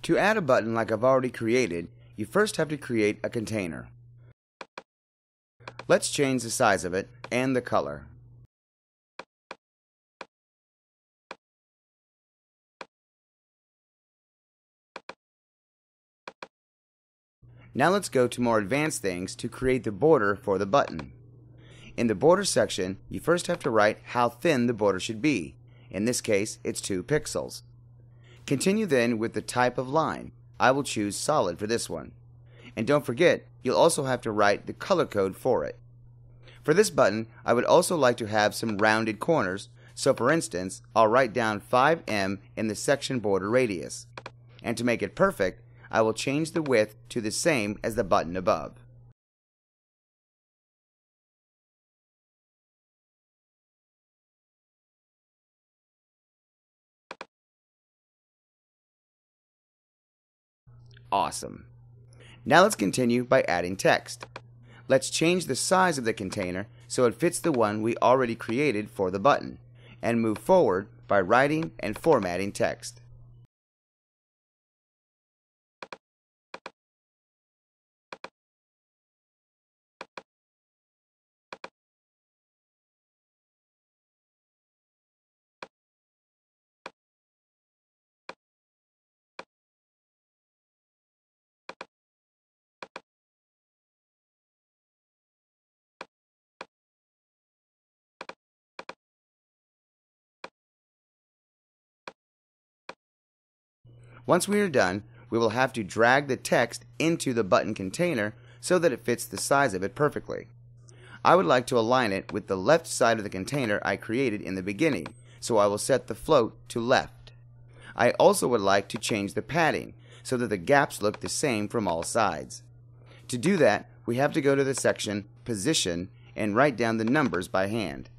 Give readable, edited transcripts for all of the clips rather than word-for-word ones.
To add a button like I've already created, you first have to create a container. Let's change the size of it and the color. Now let's go to more advanced things to create the border for the button. In the border section, you first have to write how thin the border should be. In this case, it's 2 pixels. Continue then with the type of line. I will choose solid for this one. And don't forget, you'll also have to write the color code for it. For this button, I would also like to have some rounded corners, so for instance, I'll write down 5 in the section border radius. And to make it perfect, I will change the width to the same as the button above. Awesome. Now let's continue by adding text. Let's change the size of the container so it fits the one we already created for the button, and move forward by writing and formatting text. Once we are done, we will have to drag the text into the button container so that it fits the size of it perfectly. I would like to align it with the left side of the container I created in the beginning, so I will set the float to left. I also would like to change the padding so that the gaps look the same from all sides. To do that, we have to go to the section Position and write down the numbers by hand.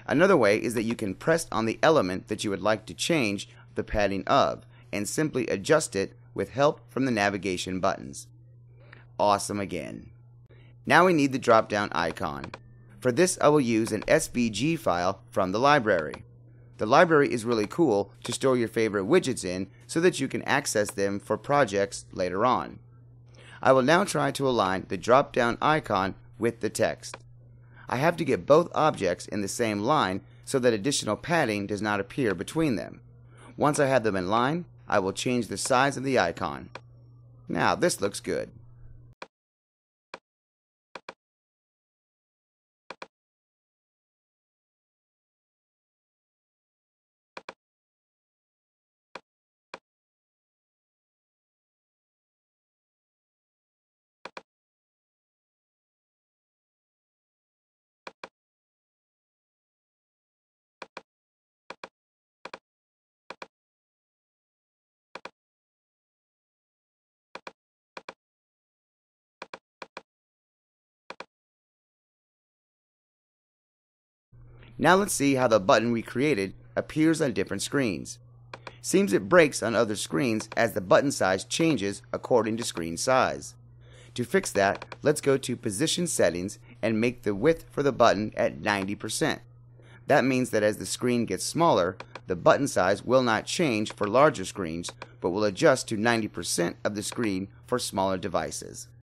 Another way is that you can press on the element that you would like to change the padding of and simply adjust it with help from the navigation buttons. Awesome again. Now we need the drop-down icon. For this, I will use an SVG file from the library. The library is really cool to store your favorite widgets in so that you can access them for projects later on. I will now try to align the drop-down icon with the text. I have to get both objects in the same line so that additional padding does not appear between them. Once I have them in line, I will change the size of the icon. Now this looks good. Now let's see how the button we created appears on different screens. Seems it breaks on other screens as the button size changes according to screen size. To fix that, let's go to Position Settings and make the width for the button at 90%. That means that as the screen gets smaller, the button size will not change for larger screens, but will adjust to 90% of the screen for smaller devices.